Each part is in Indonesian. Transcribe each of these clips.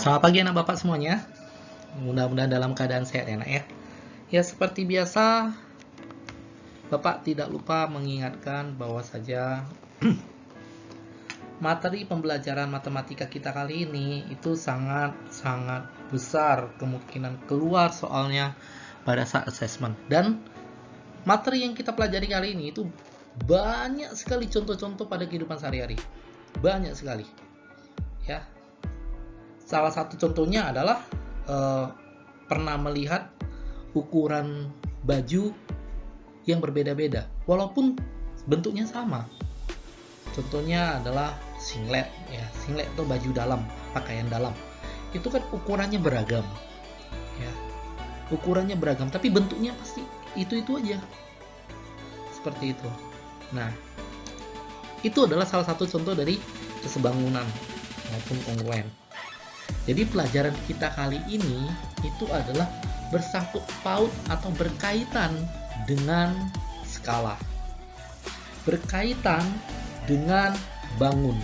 Selamat pagi anak bapak semuanya. Mudah-mudahan dalam keadaan sehat ya nak ya. Ya seperti biasa, bapak tidak lupa mengingatkan bahwa saja materi pembelajaran matematika kita kali ini itu sangat besar kemungkinan keluar soalnya pada saat assessment. Dan materi yang kita pelajari kali ini itu banyak sekali contoh-contoh pada kehidupan sehari-hari. Banyak sekali. Ya. Salah satu contohnya adalah pernah melihat ukuran baju yang berbeda-beda walaupun bentuknya sama. Contohnya adalah singlet ya. Singlet atau baju dalam, pakaian dalam. Itu kan ukurannya beragam. Ya. Ukurannya beragam tapi bentuknya pasti itu-itu aja. Seperti itu. Nah, itu adalah salah satu contoh dari kesebangunan maupun kongruen. Jadi pelajaran kita kali ini itu adalah bersangkut paut atau berkaitan dengan skala. Berkaitan dengan bangun.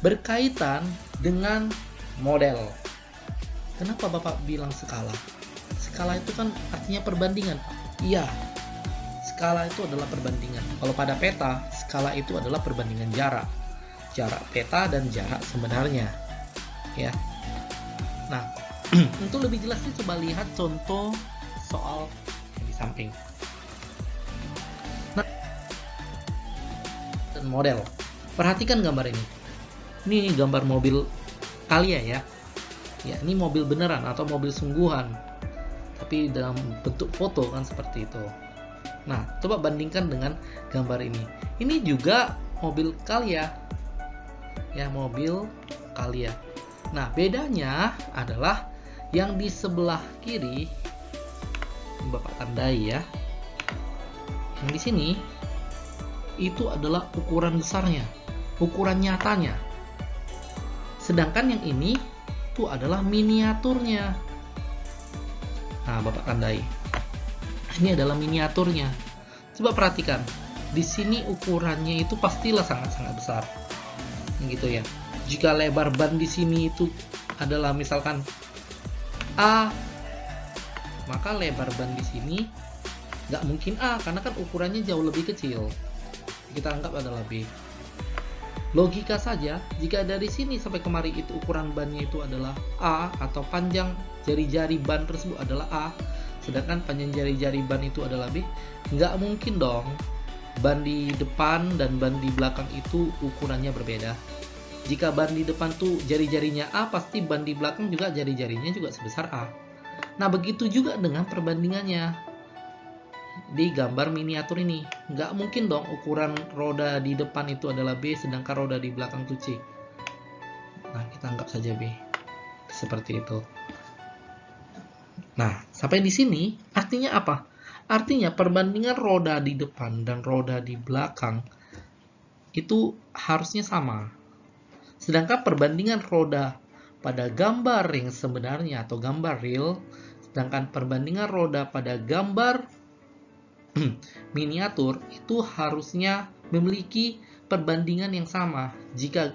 Berkaitan dengan model. Kenapa Bapak bilang skala? Skala itu kan artinya perbandingan. Iya. Skala itu adalah perbandingan. Kalau pada peta, skala itu adalah perbandingan jarak. Jarak peta dan jarak sebenarnya. Ya. Nah, untuk lebih jelasnya coba lihat contoh soal yang di samping. Nah, dan model. Perhatikan gambar ini. Ini gambar mobil Thalia ya. Ya, ini mobil beneran atau mobil sungguhan. Tapi dalam bentuk foto kan seperti itu. Nah, coba bandingkan dengan gambar ini. Ini juga mobil Thalia. Ya, mobil Thalia. Nah, bedanya adalah yang di sebelah kiri, Bapak tandai ya. Yang di sini itu adalah ukuran besarnya, ukuran nyatanya. Sedangkan yang ini itu adalah miniaturnya. Nah, Bapak tandai. Ini adalah miniaturnya. Coba perhatikan. Di sini ukurannya itu pastilah sangat-sangat besar. Gitu ya. Jika lebar ban di sini itu adalah misalkan A, maka lebar ban di sini nggak mungkin A karena kan ukurannya jauh lebih kecil. Kita anggap adalah B. Logika saja, jika dari sini sampai kemari itu ukuran bannya itu adalah A atau panjang jari-jari ban tersebut adalah A, sedangkan panjang jari-jari ban itu adalah B, nggak mungkin dong ban di depan dan ban di belakang itu ukurannya berbeda. Jika ban di depan tuh jari-jarinya A, pasti ban di belakang juga jari-jarinya juga sebesar A. Nah, begitu juga dengan perbandingannya di gambar miniatur ini. Nggak mungkin dong ukuran roda di depan itu adalah B, sedangkan roda di belakang itu C. Nah, kita anggap saja B. Seperti itu. Nah, sampai di sini artinya apa? Artinya perbandingan roda di depan dan roda di belakang itu harusnya sama. Sedangkan perbandingan roda pada gambar yang sebenarnya atau gambar real, sedangkan perbandingan roda pada gambar miniatur itu harusnya memiliki perbandingan yang sama. Jika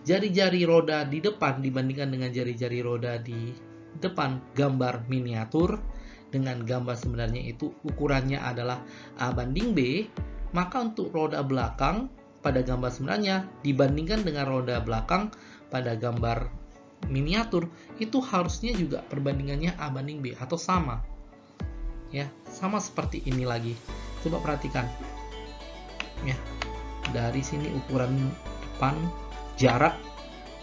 jari-jari roda di depan dibandingkan dengan jari-jari roda di depan gambar miniatur dengan gambar sebenarnya itu ukurannya adalah A banding B, maka untuk roda belakang pada gambar sebenarnya dibandingkan dengan roda belakang pada gambar miniatur itu harusnya juga perbandingannya A banding B atau sama. Ya, sama seperti ini lagi. Coba perhatikan. Ya. Dari sini ukuran depan jarak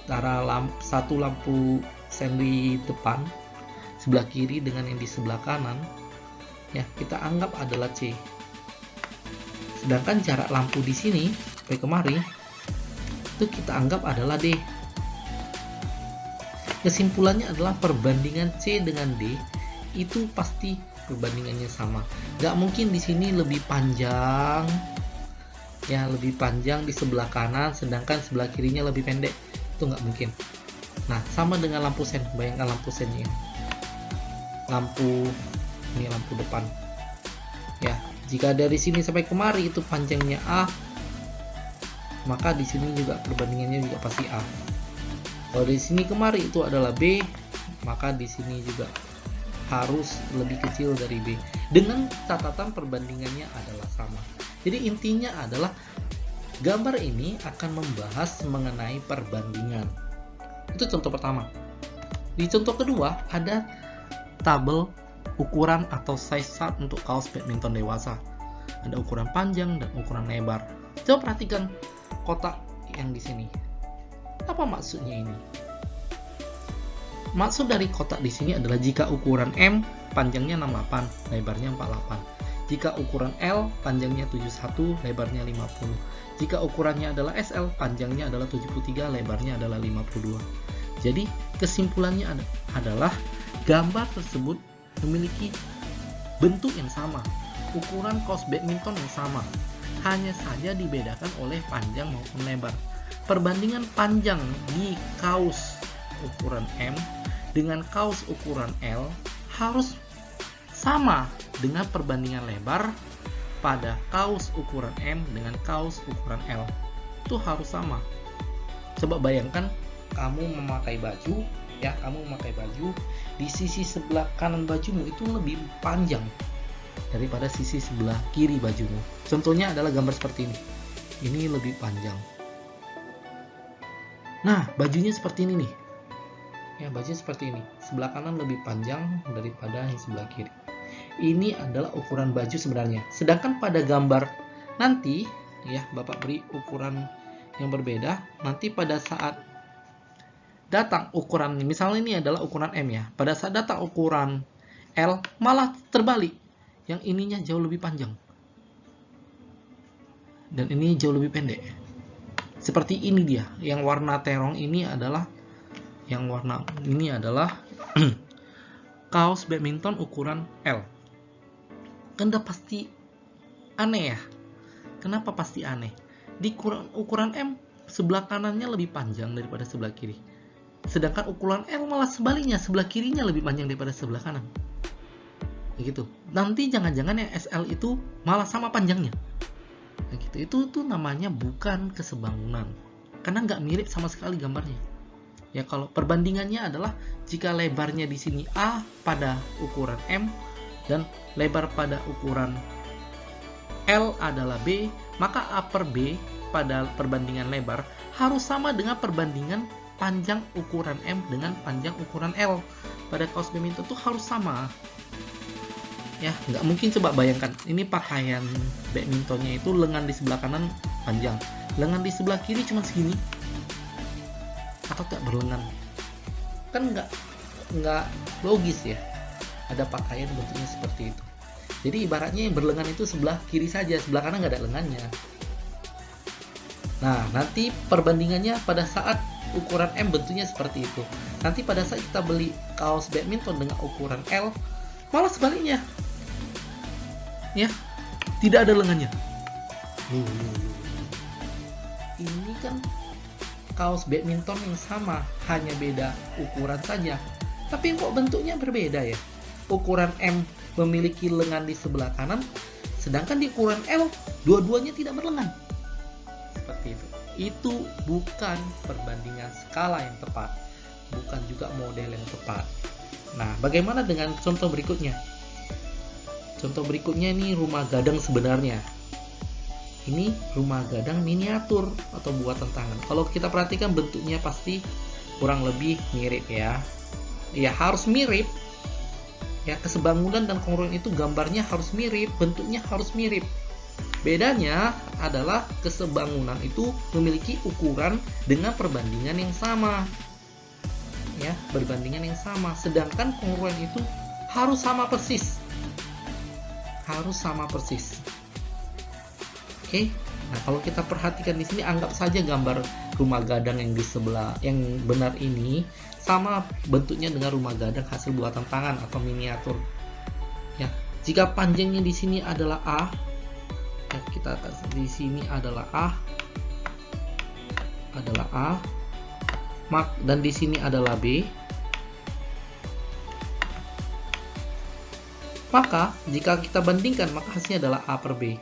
antara satu lampu sentri depan sebelah kiri dengan yang di sebelah kanan ya, kita anggap adalah C. Sedangkan jarak lampu di sini sampai kemari itu kita anggap adalah D. Kesimpulannya adalah perbandingan C dengan D itu pasti perbandingannya sama. Nggak mungkin di sini lebih panjang ya, lebih panjang di sebelah kanan sedangkan sebelah kirinya lebih pendek, itu nggak mungkin. Nah, sama dengan lampu sen. Bayangkan lampu sennya ini. Ini lampu depan ya, jika dari sini sampai kemari itu panjangnya A, maka di sini juga perbandingannya juga pasti A. Kalau di sini kemari itu adalah B, maka di sini juga harus lebih kecil dari B dengan catatan perbandingannya adalah sama. Jadi intinya adalah gambar ini akan membahas mengenai perbandingan. Itu contoh pertama. Di contoh kedua ada tabel ukuran atau size chart untuk kaos badminton dewasa. Ada ukuran panjang dan ukuran lebar. Coba perhatikan kotak yang di sini. Apa maksudnya ini? Maksud dari kotak di sini adalah jika ukuran M panjangnya 68, lebarnya 48. Jika ukuran L panjangnya 71, lebarnya 50. Jika ukurannya adalah SL, panjangnya adalah 73, lebarnya adalah 52. Jadi kesimpulannya adalah gambar tersebut memiliki bentuk yang sama, ukuran kaos badminton yang sama, hanya saja dibedakan oleh panjang maupun lebar. Perbandingan panjang di kaos ukuran M dengan kaos ukuran L harus sama dengan perbandingan lebar pada kaos ukuran M dengan kaos ukuran L. Itu harus sama. Coba bayangkan kamu memakai baju, ya, kamu memakai baju, di sisi sebelah kanan bajumu itu lebih panjang daripada sisi sebelah kiri bajumu. Contohnya adalah gambar seperti ini. Ini lebih panjang. Nah, bajunya seperti ini nih. Ya, bajunya seperti ini. Sebelah kanan lebih panjang daripada yang sebelah kiri. Ini adalah ukuran baju sebenarnya. Sedangkan pada gambar nanti, ya, Bapak beri ukuran yang berbeda. Nanti pada saat datang ukuran, misalnya ini adalah ukuran M ya. Pada saat datang ukuran L, malah terbalik. Yang ininya jauh lebih panjang. Dan ini jauh lebih pendek. Seperti ini dia. Yang warna terong ini adalah kaos badminton ukuran L. Kan udah pasti aneh ya. Kenapa pasti aneh? Di ukuran M sebelah kanannya lebih panjang daripada sebelah kiri. Sedangkan ukuran L malah sebaliknya, sebelah kirinya lebih panjang daripada sebelah kanan. Begitu. Nanti jangan-jangan yang SL itu malah sama panjangnya. Begitu. Itu namanya bukan kesebangunan. Karena nggak mirip sama sekali gambarnya. Ya, kalau perbandingannya adalah jika lebarnya di sini A pada ukuran M dan lebar pada ukuran L adalah B, maka A per B pada perbandingan lebar harus sama dengan perbandingan panjang ukuran M dengan panjang ukuran L. Pada kaos badminton itu harus sama. Ya, nggak mungkin. Coba bayangkan, ini pakaian badmintonnya itu lengan di sebelah kanan panjang, lengan di sebelah kiri cuma segini, atau tak berlengan. Kan nggak logis ya. Ada pakaian bentuknya seperti itu. Jadi ibaratnya yang berlengan itu sebelah kiri saja, sebelah kanan nggak ada lengannya. Nah, nanti perbandingannya pada saat ukuran M bentuknya seperti itu. Nanti pada saat kita beli kaos badminton dengan ukuran L, malah sebaliknya. Ya, tidak ada lengannya. Ini kan kaos badminton yang sama, hanya beda ukuran saja. Tapi kok bentuknya berbeda ya? Ukuran M memiliki lengan di sebelah kanan, sedangkan di ukuran L dua-duanya tidak berlengan. Seperti itu. Itu bukan perbandingan skala yang tepat, bukan juga model yang tepat. Nah, bagaimana dengan contoh berikutnya? Contoh berikutnya ini rumah gadang sebenarnya. Ini rumah gadang miniatur atau buatan tangan. Kalau kita perhatikan bentuknya pasti kurang lebih mirip ya. Ya, harus mirip. Ya, kesebangunan dan kongruen itu gambarnya harus mirip, bentuknya harus mirip. Bedanya adalah kesebangunan itu memiliki ukuran dengan perbandingan yang sama. Ya, perbandingan yang sama. Sedangkan kongruen itu harus sama persis. Harus sama persis. Oke. Nah, kalau kita perhatikan di sini, anggap saja gambar rumah gadang yang di sebelah yang benar ini sama bentuknya dengan rumah gadang hasil buatan tangan atau miniatur. Ya, jika panjangnya di sini adalah A, ya, kita di sini adalah A, dan di sini adalah B. Maka jika kita bandingkan, maka hasilnya adalah A per B.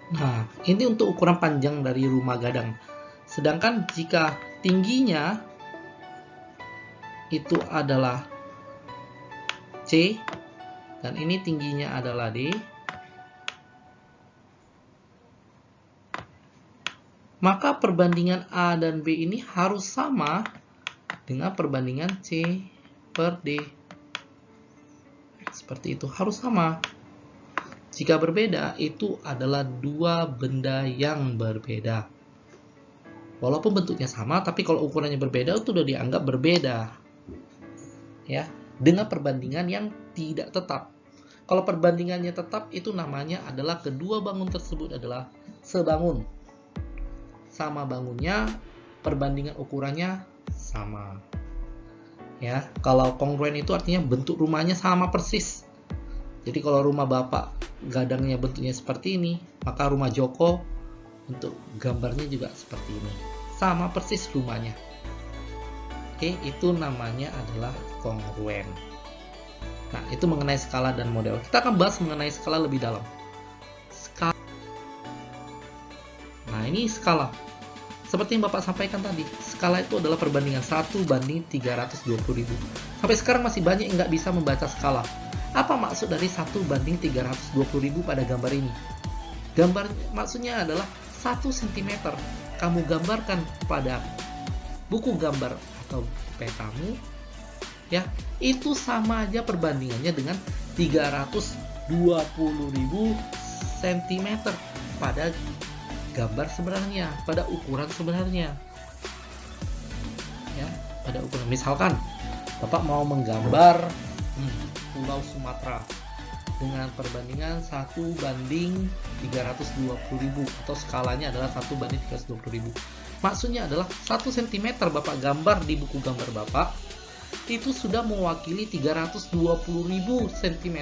Nah, ini untuk ukuran panjang dari rumah gadang. Sedangkan jika tingginya itu adalah C dan ini tingginya adalah D, maka perbandingan A dan B ini harus sama dengan perbandingan C per D. Seperti itu, harus sama. Jika berbeda, itu adalah dua benda yang berbeda. Walaupun bentuknya sama, tapi kalau ukurannya berbeda, itu sudah dianggap berbeda. Ya, dengan perbandingan yang tidak tetap. Kalau perbandingannya tetap, itu namanya adalah kedua bangun tersebut adalah sebangun. Sama bangunnya, perbandingan ukurannya sama. Ya, kalau kongruen itu artinya bentuk rumahnya sama persis. Jadi kalau rumah Bapak gadangnya bentuknya seperti ini, maka rumah Joko untuk gambarnya juga seperti ini. Sama persis rumahnya. Oke, itu namanya adalah kongruen. Nah, itu mengenai skala dan model. Kita akan bahas mengenai skala lebih dalam. Nah, ini skala. Seperti yang Bapak sampaikan tadi, skala itu adalah perbandingan 1:320.000. Sampai sekarang masih banyak yang nggak bisa membaca skala. Apa maksud dari 1:320.000 pada gambar ini? Maksudnya adalah 1 cm. Kamu gambarkan pada buku gambar atau petamu, ya, itu sama aja perbandingannya dengan 320.000 cm pada gambar sebenarnya, pada ukuran sebenarnya. Ya, pada ukuran. Misalkan Bapak mau menggambar Pulau Sumatera dengan perbandingan 1:320.000 atau skalanya adalah 1:320.000. Maksudnya adalah 1 cm Bapak gambar di buku gambar Bapak itu sudah mewakili 320.000 cm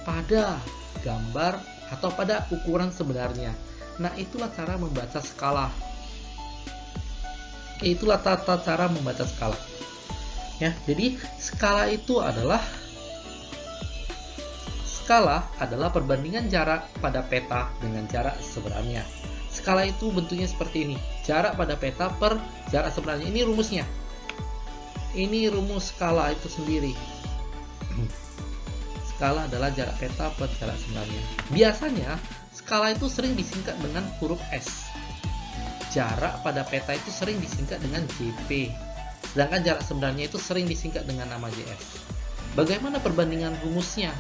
pada gambar atau pada ukuran sebenarnya. Nah, itulah cara membaca skala. Itulah tata cara membaca skala. Ya, jadi skala adalah perbandingan jarak pada peta dengan jarak sebenarnya. Skala itu bentuknya seperti ini. Jarak pada peta per jarak sebenarnya. Ini rumusnya. Ini rumus skala itu sendiri. Skala adalah jarak peta per jarak sebenarnya. Biasanya skala itu sering disingkat dengan huruf S. Jarak pada peta itu sering disingkat dengan JP. Sedangkan jarak sebenarnya itu sering disingkat dengan nama JS. Bagaimana perbandingan rumusnya?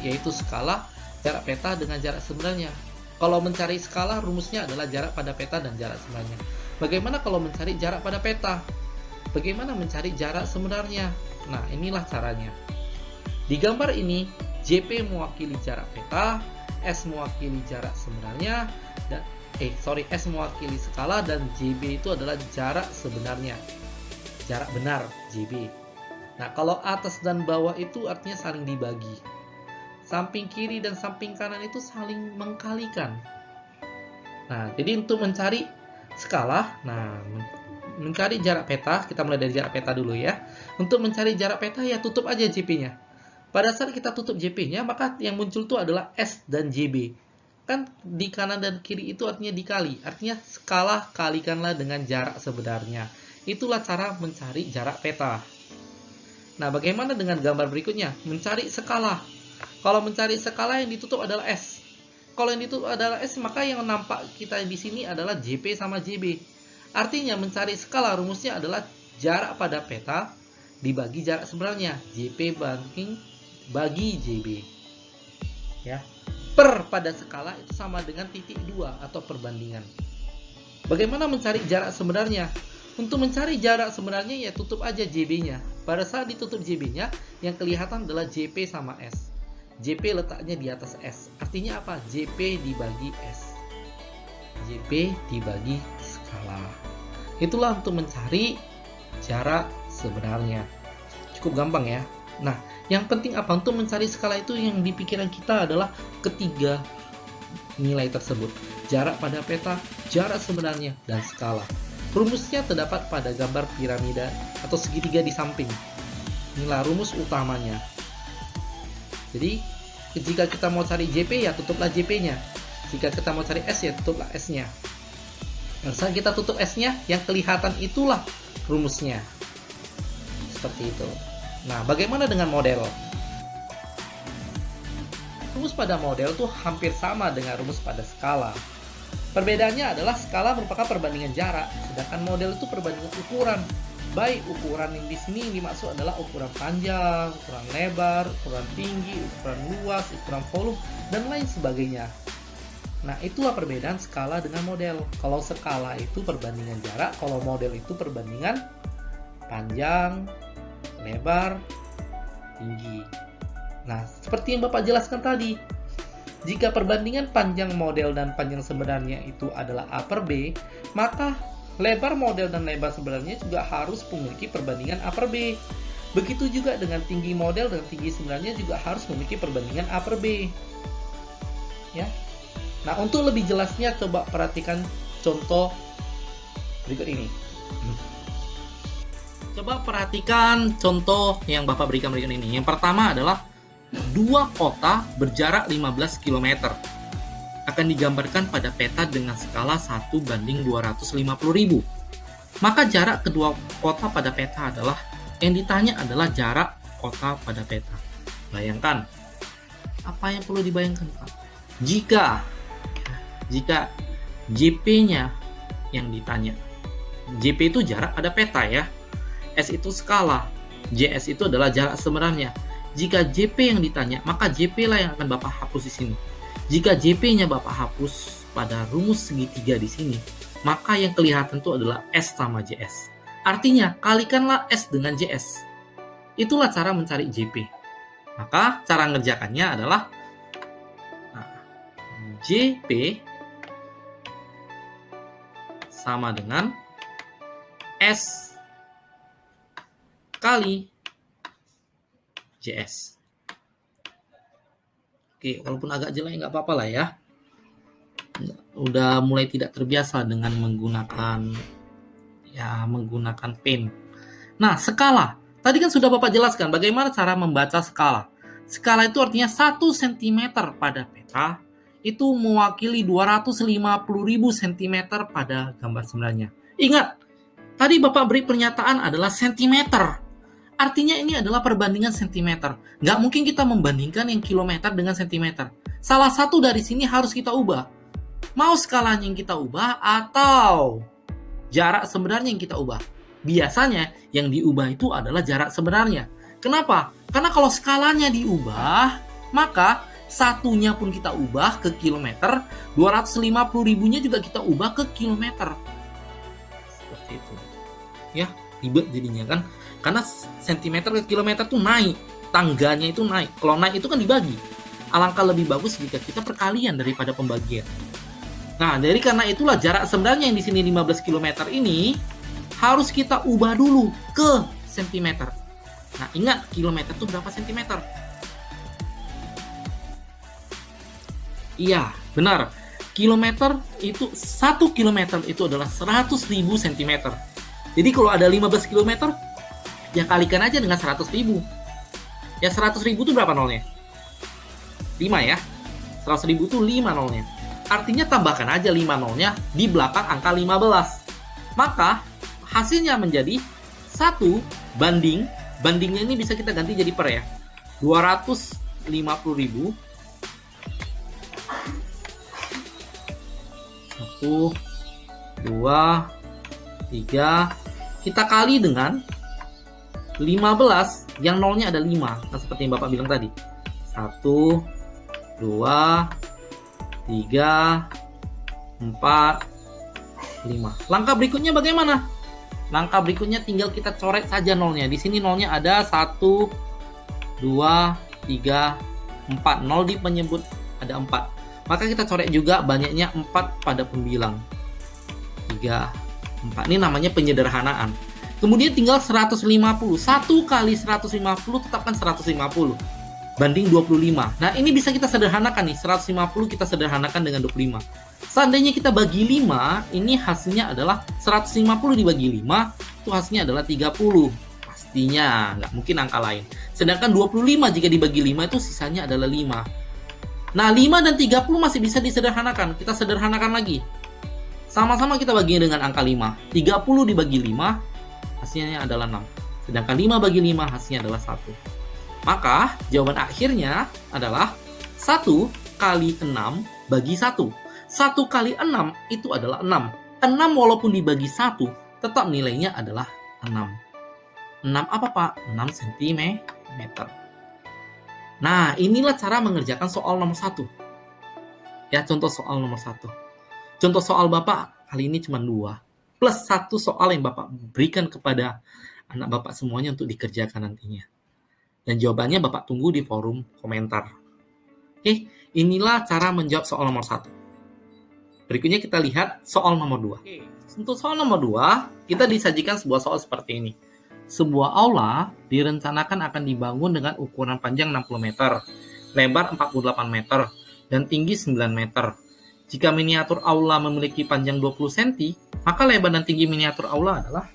Yaitu skala, jarak peta dengan jarak sebenarnya. Kalau mencari skala, rumusnya adalah jarak pada peta dan jarak sebenarnya. Bagaimana kalau mencari jarak pada peta? Bagaimana mencari jarak sebenarnya? Nah, inilah caranya. Di gambar ini, JP mewakili jarak peta, S mewakili jarak sebenarnya, dan S mewakili skala, dan JB itu adalah jarak sebenarnya, jarak benar JB. Nah, kalau atas dan bawah itu artinya saling dibagi. Samping kiri dan samping kanan itu saling mengkalikan. Nah, jadi untuk mencari skala, mencari jarak peta, kita mulai dari jarak peta dulu ya. Untuk mencari jarak peta ya tutup aja JP-nya. Pada saat kita tutup JP-nya, maka yang muncul itu adalah S dan JB. Kan di kanan dan kiri itu artinya dikali. Artinya skala kalikanlah dengan jarak sebenarnya. Itulah cara mencari jarak peta. Nah, bagaimana dengan gambar berikutnya? Mencari skala. Kalau mencari skala yang ditutup adalah S. Kalau yang ditutup adalah S, maka yang nampak kita di sini adalah JP sama JB. Artinya mencari skala rumusnya adalah jarak pada peta dibagi jarak sebenarnya. JP bagi JB. Ya. Per pada skala itu sama dengan titik 2 atau perbandingan. Bagaimana mencari jarak sebenarnya? Untuk mencari jarak sebenarnya ya tutup aja JB-nya. Pada saat ditutup JB-nya, yang kelihatan adalah JP sama S. JP letaknya di atas S. Artinya apa? JP dibagi S. JP dibagi skala. Itulah untuk mencari jarak sebenarnya. Cukup gampang ya. Nah, yang penting apa? Untuk mencari skala itu yang di pikiran kita adalah ketiga nilai tersebut. Jarak pada peta, jarak sebenarnya, dan skala. Rumusnya terdapat pada gambar piramida atau segitiga di samping. Inilah rumus utamanya. Jadi, jika kita mau cari JP ya tutuplah JP-nya. Jika kita mau cari S ya tutuplah S-nya. Nah, saat kita tutup S-nya, yang kelihatan itulah rumusnya. Seperti itu. Nah, bagaimana dengan model? Rumus pada model tuh hampir sama dengan rumus pada skala. Perbedaannya adalah skala merupakan perbandingan jarak, sedangkan model itu perbandingan ukuran. Baik ukuran yang di sini yang dimaksud adalah ukuran panjang, ukuran lebar, ukuran tinggi, ukuran luas, ukuran volume, dan lain sebagainya. Nah, itulah perbedaan skala dengan model. Kalau skala itu perbandingan jarak, kalau model itu perbandingan panjang, lebar, tinggi. Nah, seperti yang Bapak jelaskan tadi, jika perbandingan panjang model dan panjang sebenarnya itu adalah A per B, maka lebar model dan lebar sebenarnya juga harus memiliki perbandingan A per B. Begitu juga dengan tinggi model dan tinggi sebenarnya juga harus memiliki perbandingan A per B. Ya. Nah, untuk lebih jelasnya coba perhatikan contoh berikut ini. Coba perhatikan contoh yang Bapak berikan berikut ini. Yang pertama adalah dua kota berjarak 15 km. Akan digambarkan pada peta dengan skala 1:250.000. Maka jarak kedua kota pada peta adalah, yang ditanya adalah jarak kota pada peta. Bayangkan, apa yang perlu dibayangkan, Pak? Jika JP-nya yang ditanya, JP itu jarak pada peta ya, S itu skala, JS itu adalah jarak sebenarnya. Jika JP yang ditanya, maka JP lah yang akan Bapak hapus di sini. Jika JP-nya Bapak hapus pada rumus segitiga di sini, maka yang kelihatan itu adalah S sama JS. Artinya, kalikanlah S dengan JS. Itulah cara mencari JP. Maka, cara ngerjakannya adalah JP sama dengan S kali JS. Oke, walaupun agak jelek nggak apa-apa lah ya. Udah mulai tidak terbiasa dengan menggunakan pen. Nah, skala. Tadi kan sudah Bapak jelaskan bagaimana cara membaca skala. Skala itu artinya 1 cm pada peta itu mewakili 250.000 cm pada gambar sebenarnya. Ingat, tadi Bapak beri pernyataan adalah cm. Artinya ini adalah perbandingan sentimeter. Nggak mungkin kita membandingkan yang kilometer dengan sentimeter. Salah satu dari sini harus kita ubah. Mau skalanya yang kita ubah atau jarak sebenarnya yang kita ubah. Biasanya yang diubah itu adalah jarak sebenarnya. Kenapa? Karena kalau skalanya diubah, maka satunya pun kita ubah ke kilometer, 250.000-nya juga kita ubah ke kilometer. Seperti itu. Ya, ribet jadinya kan. Karena sentimeter ke kilometer tuh naik, tangganya itu naik. Kalau naik itu kan dibagi. Alangkah lebih bagus jika kita perkalian daripada pembagian. Nah, jadi karena itulah jarak sebenarnya yang di sini 15 km ini harus kita ubah dulu ke sentimeter. Nah, ingat kilometer itu berapa sentimeter? Iya, benar. Kilometer itu 1 kilometer itu adalah 100.000 cm. Jadi kalau ada 15 km, ya kalikan aja dengan 100.000. Ya 100.000 itu berapa nolnya? 5 ya. 100.000 itu 5 nolnya. Artinya tambahkan aja 5 nolnya di belakang angka 15. Maka hasilnya menjadi 1 banding. Bandingnya ini bisa kita ganti jadi per ya. 250.000 1, 2, 3 kita kali dengan 15 yang nolnya ada 5. Nah, seperti yang Bapak bilang tadi. 1, 2, 3, 4, 5. Langkah berikutnya bagaimana? Langkah berikutnya tinggal kita coret saja nolnya. Di sini nolnya ada 1, 2, 3, 4. Nol di penyebut ada 4. Maka kita coret juga banyaknya 4 pada pembilang. 3, 4. Ini namanya penyederhanaan. Kemudian tinggal 150. 1 kali 150 tetapkan 150. Banding 25. Nah, ini bisa kita sederhanakan nih. 150 kita sederhanakan dengan 25. Seandainya kita bagi 5, ini hasilnya adalah 150 dibagi 5, itu hasilnya adalah 30. Pastinya, nggak mungkin angka lain. Sedangkan 25 jika dibagi 5 itu sisanya adalah 5. Nah, 5 dan 30 masih bisa disederhanakan. Kita sederhanakan lagi. Sama-sama kita bagi dengan angka 5. 30 dibagi 5, hasilnya adalah 6. Sedangkan 5 bagi 5, hasilnya adalah 1. Maka, jawaban akhirnya adalah 1 kali 6 bagi 1. 1 kali 6 itu adalah 6. 6 walaupun dibagi 1, tetap nilainya adalah 6. 6 apa, Pak? 6 cm. Nah, inilah cara mengerjakan soal nomor 1. Ya, contoh soal nomor 1. Contoh soal Bapak kali ini cuma 2. Plus 1 soal yang Bapak berikan kepada anak Bapak semuanya untuk dikerjakan nantinya. Dan jawabannya Bapak tunggu di forum komentar. Oke, inilah cara menjawab soal nomor 1. Berikutnya kita lihat soal nomor 2. Untuk soal nomor 2, kita disajikan sebuah soal seperti ini. Sebuah aula direncanakan akan dibangun dengan ukuran panjang 60 meter, lebar 48 meter, dan tinggi 9 meter. Jika miniatur aula memiliki panjang 20 cm, maka lebar dan tinggi miniatur aula adalah...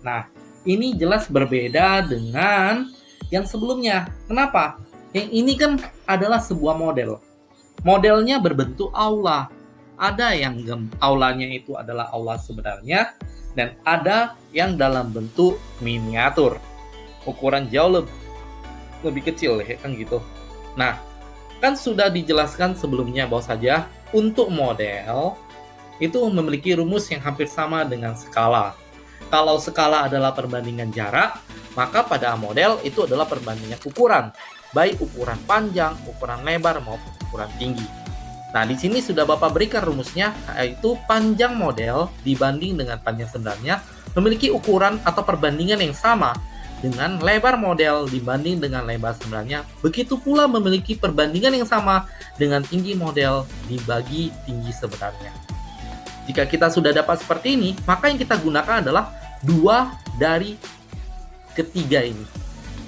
Nah, ini jelas berbeda dengan yang sebelumnya. Kenapa? Yang ini kan adalah sebuah model. Modelnya berbentuk aula. Ada yang aulanya itu adalah aula sebenarnya, dan ada yang dalam bentuk miniatur. Ukuran jauh lebih kecil ya kan gitu. Nah, kan sudah dijelaskan sebelumnya bahwa saja untuk model itu memiliki rumus yang hampir sama dengan skala. Kalau skala adalah perbandingan jarak, maka pada model itu adalah perbandingan ukuran, baik ukuran panjang, ukuran lebar maupun ukuran tinggi. Nah, di sini sudah Bapak berikan rumusnya, yaitu panjang model dibanding dengan panjang sebenarnya memiliki ukuran atau perbandingan yang sama dengan lebar model dibanding dengan lebar sebenarnya. Begitu pula memiliki perbandingan yang sama dengan tinggi model dibagi tinggi sebenarnya. Jika kita sudah dapat seperti ini, maka yang kita gunakan adalah 2 dari ketiga ini.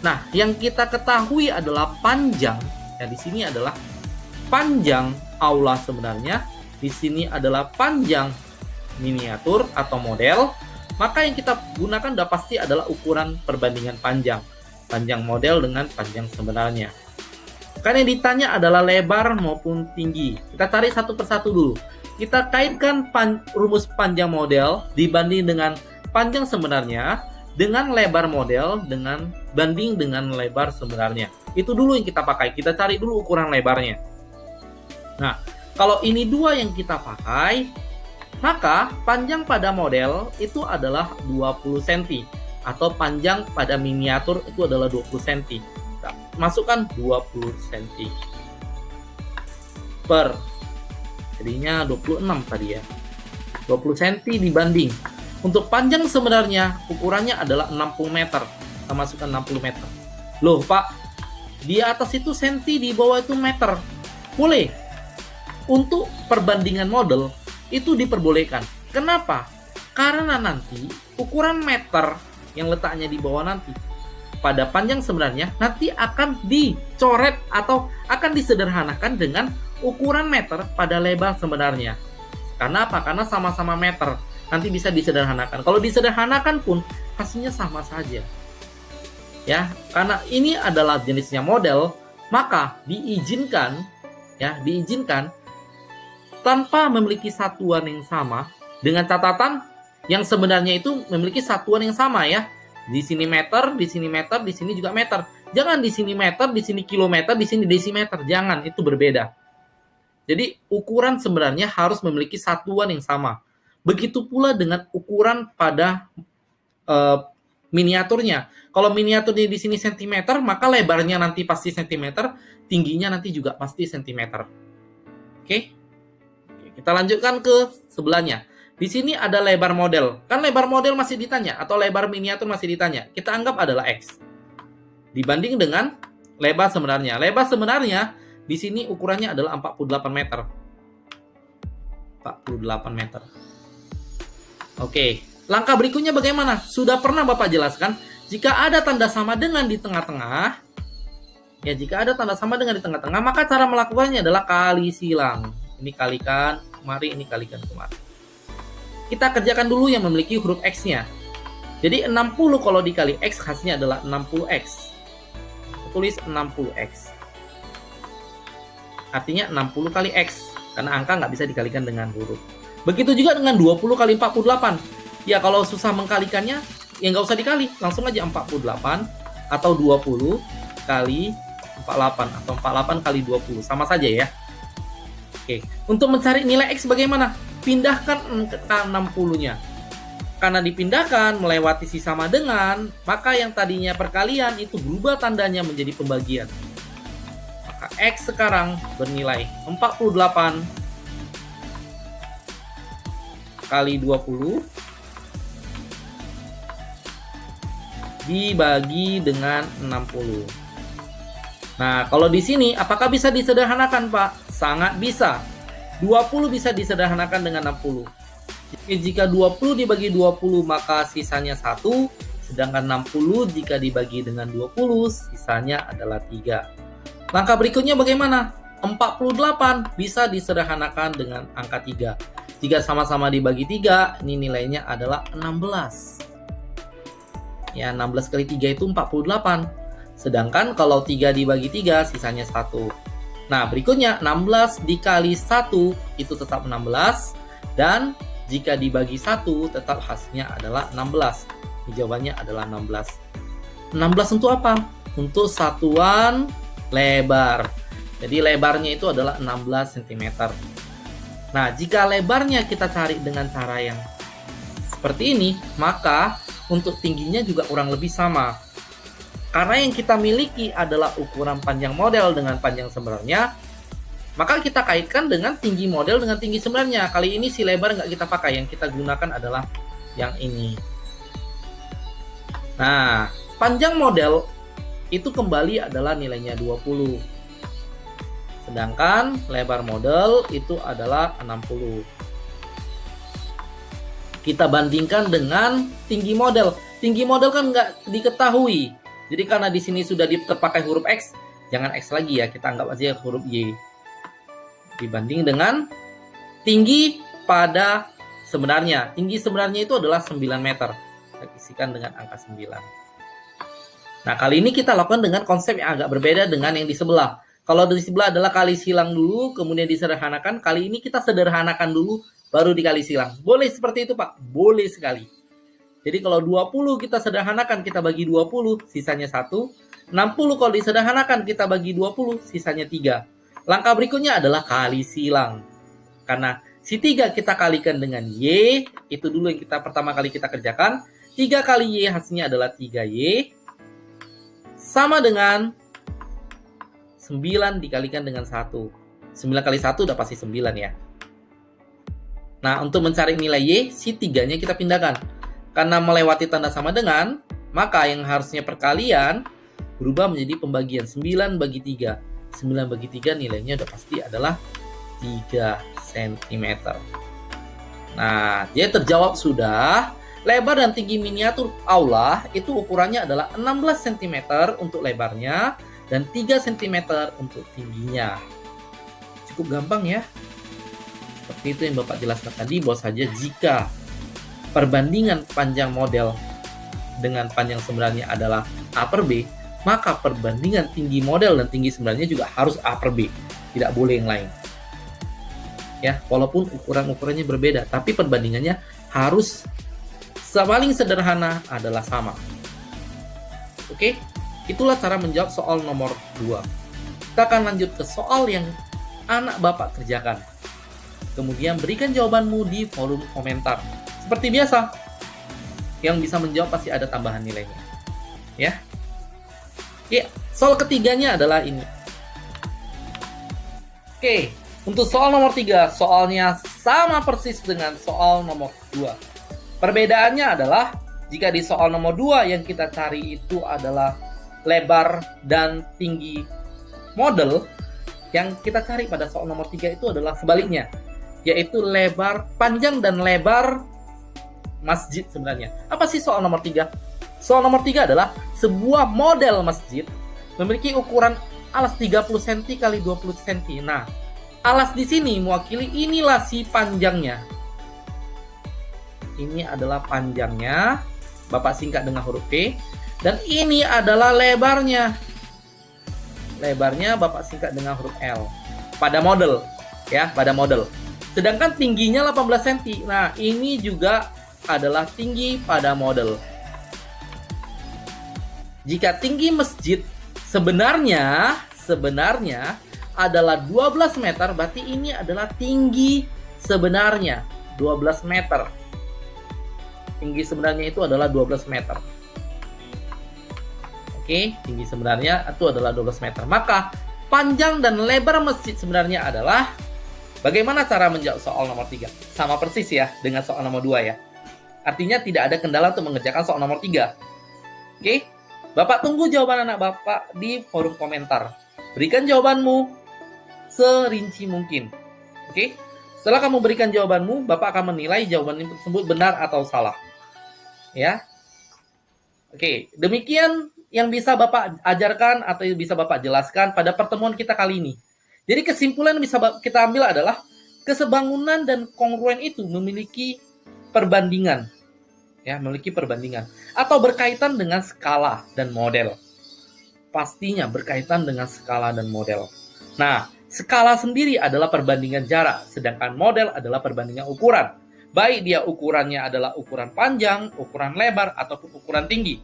Nah, yang kita ketahui adalah panjang. Ya, di sini adalah panjang aula sebenarnya, di sini adalah panjang miniatur atau model, maka yang kita gunakan sudah pasti adalah ukuran perbandingan panjang model dengan panjang sebenarnya. Karena yang ditanya adalah lebar maupun tinggi. Kita cari satu persatu dulu. Kita kaitkan rumus panjang model dibanding dengan panjang sebenarnya dengan lebar model dengan banding dengan lebar sebenarnya. Itu dulu yang kita pakai. Kita cari dulu ukuran lebarnya. Nah, kalau ini 2 yang kita pakai, maka panjang pada model itu adalah 20 cm. Atau panjang pada miniatur itu adalah 20 cm. Kita masukkan 20 cm. Jadinya 26 tadi ya. 20 cm dibanding. Untuk panjang sebenarnya ukurannya adalah 60 meter. Kita masukkan 60 meter. Loh Pak, di atas itu senti, di bawah itu meter. Boleh. Untuk perbandingan model itu diperbolehkan. Kenapa? Karena nanti ukuran meter yang letaknya di bawah nanti pada panjang sebenarnya nanti akan dicoret atau akan disederhanakan dengan ukuran meter pada lebar sebenarnya. Karena apa? Karena sama-sama meter. Nanti bisa disederhanakan. Kalau disederhanakan pun hasilnya sama saja. Ya, karena ini adalah jenisnya model, maka diizinkan tanpa memiliki satuan yang sama, dengan catatan yang sebenarnya itu memiliki satuan yang sama ya. Di sini meter, di sini meter, di sini juga meter. Jangan di sini meter, di sini kilometer, di sini desimeter. Jangan, itu berbeda. Jadi ukuran sebenarnya harus memiliki satuan yang sama. Begitu pula dengan ukuran pada miniaturnya. Kalau miniaturnya di sini sentimeter, maka lebarnya nanti pasti sentimeter, tingginya nanti juga pasti sentimeter. Oke? Kita lanjutkan ke sebelahnya. Di sini ada lebar model. Kan lebar model masih ditanya atau lebar miniatur masih ditanya. Kita anggap adalah X. Dibanding dengan lebar sebenarnya. Lebar sebenarnya di sini ukurannya adalah 48 meter. 48 meter. Oke. Langkah berikutnya bagaimana? Sudah pernah Bapak jelaskan. Jika ada tanda sama dengan di tengah-tengah. Ya, jika ada tanda sama dengan di tengah-tengah, maka cara melakukannya adalah kali silang. Ini kalikan kemari, ini kalikan kemari. Kita kerjakan dulu yang memiliki huruf X-nya. Jadi 60 kalau dikali X hasilnya adalah 60X. Tulis 60X. Artinya 60 kali X. Karena angka nggak bisa dikalikan dengan huruf. Begitu juga dengan 20 kali 48. Ya kalau susah mengkalikannya, ya nggak usah dikali, langsung aja 48 atau 20 kali 48 atau 48 kali 20, sama saja ya. Oke, untuk mencari nilai X bagaimana? Pindahkan ke 60-nya. Karena dipindahkan melewati si sama dengan, maka yang tadinya perkalian itu berubah tandanya menjadi pembagian. Maka X sekarang bernilai 48 kali 20 dibagi dengan 60. Nah, kalau di sini apakah bisa disederhanakan, Pak? Sangat bisa. 20 bisa disederhanakan dengan 60. Jika 20 dibagi 20 maka sisanya 1, sedangkan 60 jika dibagi dengan 20 sisanya adalah 3. Langkah berikutnya bagaimana? 48 bisa disederhanakan dengan angka 3. Jika sama-sama dibagi 3, ini nilainya adalah 16. Ya, 16 kali 3 itu 48. Sedangkan kalau 3 dibagi 3 sisanya 1. Nah, berikutnya 16 dikali 1 itu tetap 16, dan jika dibagi 1 tetap hasilnya adalah 16. Ini jawabannya adalah 16. 16 untuk apa? Untuk satuan lebar. Jadi lebarnya itu adalah 16 cm. Nah, jika lebarnya kita cari dengan cara yang seperti ini, maka untuk tingginya juga kurang lebih sama. Karena yang kita miliki adalah ukuran panjang model dengan panjang sebenarnya, maka kita kaitkan dengan tinggi model dengan tinggi sebenarnya. Kali ini si lebar nggak kita pakai, yang kita gunakan adalah yang ini. Nah, panjang model itu kembali adalah nilainya 20. Sedangkan lebar model itu adalah 60. Kita bandingkan dengan tinggi model. Tinggi model kan nggak diketahui. Jadi karena di sini sudah terpakai huruf X, jangan X lagi ya, kita anggap aja huruf Y. Dibanding dengan tinggi pada sebenarnya. Tinggi sebenarnya itu adalah 9 meter. Kita isikan dengan angka 9. Nah, kali ini kita lakukan dengan konsep yang agak berbeda dengan yang di sebelah. Kalau di sebelah adalah kali silang dulu, kemudian disederhanakan. Kali ini kita sederhanakan dulu, baru dikali silang. Boleh seperti itu, Pak? Boleh sekali. Jadi kalau 20 kita sederhanakan, kita bagi 20, sisanya 1. 60 kalau disederhanakan, kita bagi 20, sisanya 3. Langkah berikutnya adalah kali silang. Karena si 3 kita kalikan dengan Y, itu dulu yang pertama kali kita kerjakan. 3 kali Y hasilnya adalah 3Y. Sama dengan 9 dikalikan dengan 1. 9 kali 1 udah pasti 9 ya. Nah, untuk mencari nilai Y, si 3-nya kita pindahkan. Karena melewati tanda sama dengan, maka yang harusnya perkalian berubah menjadi pembagian. 9 bagi 3. 9 bagi 3 nilainya udah pasti adalah 3 cm. Nah, dia terjawab sudah. Lebar dan tinggi miniatur aula itu ukurannya adalah 16 cm untuk lebarnya dan 3 cm untuk tingginya. Cukup gampang ya. Seperti itu yang Bapak jelaskan tadi, bahwa saja jika perbandingan panjang model dengan panjang sebenarnya adalah A per B, maka perbandingan tinggi model dan tinggi sebenarnya juga harus A per B. Tidak boleh yang lain. Ya, walaupun ukuran-ukurannya berbeda, tapi perbandingannya harus paling sederhana adalah sama. Oke, itulah cara menjawab soal nomor 2. Kita akan lanjut ke soal yang anak Bapak kerjakan. Kemudian berikan jawabanmu di forum komentar. Seperti biasa, yang bisa menjawab pasti ada tambahan nilainya. Ya. Ya, soal ketiganya adalah ini. Oke, untuk soal nomor 3, soalnya sama persis dengan soal nomor 2. Perbedaannya adalah, jika di soal nomor 2 yang kita cari itu adalah lebar dan tinggi model, yang kita cari pada soal nomor 3 itu adalah sebaliknya, yaitu lebar, panjang dan lebar masjid sebenarnya. Apa sih soal nomor 3? Soal nomor 3 adalah sebuah model masjid memiliki ukuran alas 30 cm kali 20 cm. Nah, alas di sini mewakili inilah si panjangnya. Ini adalah panjangnya, Bapak singkat dengan huruf P, dan ini adalah lebarnya. Lebarnya Bapak singkat dengan huruf L. Pada model, ya, pada model. Sedangkan tingginya 18 cm. Nah, ini juga adalah tinggi pada model. Jika tinggi masjid sebenarnya adalah 12 meter, berarti ini adalah tinggi sebenarnya 12 meter. Tinggi sebenarnya itu adalah 12 meter. Oke, tinggi sebenarnya itu adalah 12 meter. Maka panjang dan lebar masjid sebenarnya adalah, bagaimana cara menjawab soal nomor 3? Sama persis ya dengan soal nomor 2 ya. Artinya tidak ada kendala untuk mengerjakan soal nomor 3. Oke, Bapak tunggu jawaban anak Bapak di forum komentar. Berikan jawabanmu serinci mungkin. Oke, setelah kamu berikan jawabanmu, Bapak akan menilai jawaban tersebut benar atau salah. Ya. Oke, demikian yang bisa Bapak ajarkan atau bisa Bapak jelaskan pada pertemuan kita kali ini. Jadi kesimpulan yang bisa kita ambil adalah kesebangunan dan kongruen itu memiliki perbandingan. Ya, memiliki perbandingan atau berkaitan dengan skala dan model. Pastinya berkaitan dengan skala dan model. Nah, skala sendiri adalah perbandingan jarak, sedangkan model adalah perbandingan ukuran. Baik dia ukurannya adalah ukuran panjang, ukuran lebar, ataupun ukuran tinggi.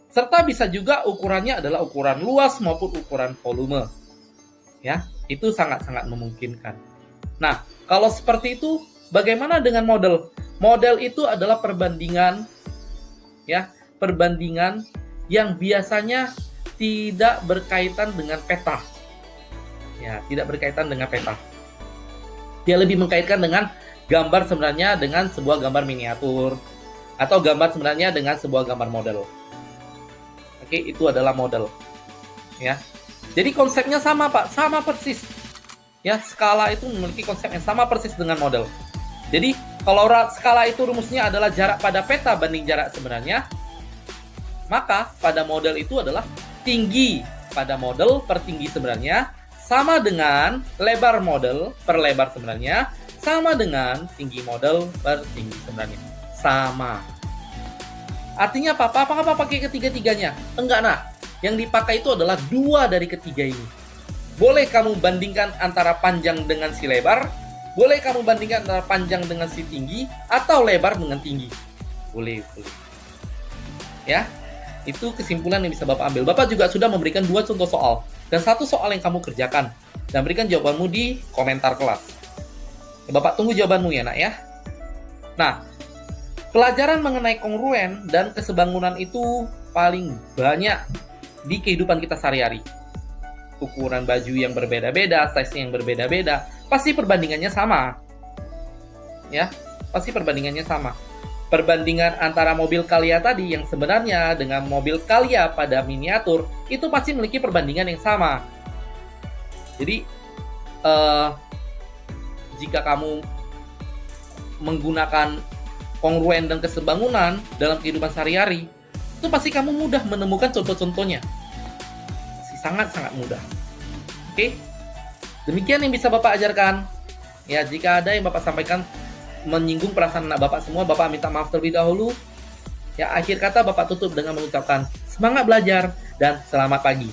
Serta bisa juga ukurannya adalah ukuran luas maupun ukuran volume. Ya, itu sangat-sangat memungkinkan. Nah, kalau seperti itu, bagaimana dengan model? Model itu adalah perbandingan, ya, perbandingan yang biasanya tidak berkaitan dengan peta. Ya, tidak berkaitan dengan peta. Dia lebih mengkaitkan dengan gambar sebenarnya dengan sebuah gambar miniatur, atau gambar sebenarnya dengan sebuah gambar model. Oke, itu adalah model. Ya. Jadi konsepnya sama, Pak, sama persis. Ya, skala itu memiliki konsep yang sama persis dengan model. Jadi, kalau skala itu rumusnya adalah jarak pada peta banding jarak sebenarnya, maka pada model itu adalah tinggi pada model per tinggi sebenarnya sama dengan lebar model per lebar sebenarnya sama dengan tinggi model per tinggi sebenarnya. Sama. Artinya apa? Apakah Bapak pakai ketiga-tiganya? Enggak, nak. Yang dipakai itu adalah 2 dari ketiga ini. Boleh kamu bandingkan antara panjang dengan si lebar, boleh kamu bandingkan antara panjang dengan si tinggi, atau lebar dengan tinggi. Boleh. Ya, itu kesimpulan yang bisa Bapak ambil. Bapak juga sudah memberikan 2 contoh soal, dan 1 soal yang kamu kerjakan. Dan berikan jawabanmu di komentar kelas. Bapak tunggu jawabanmu ya, nak ya. Nah, pelajaran mengenai kongruen dan kesebangunan itu paling banyak di kehidupan kita sehari-hari. Ukuran baju yang berbeda-beda, size yang berbeda-beda, pasti perbandingannya sama. Ya, pasti perbandingannya sama. Perbandingan antara mobil Calya tadi yang sebenarnya dengan mobil Calya pada miniatur itu pasti memiliki perbandingan yang sama. Jadi, jika kamu menggunakan kongruen dan kesebangunan dalam kehidupan sehari-hari, itu pasti kamu mudah menemukan contoh-contohnya. Sangat-sangat mudah. Oke? Demikian yang bisa Bapak ajarkan. Ya, jika ada yang Bapak sampaikan menyinggung perasaan anak Bapak semua, Bapak minta maaf terlebih dahulu. Ya, akhir kata Bapak tutup dengan mengucapkan semangat belajar dan selamat pagi.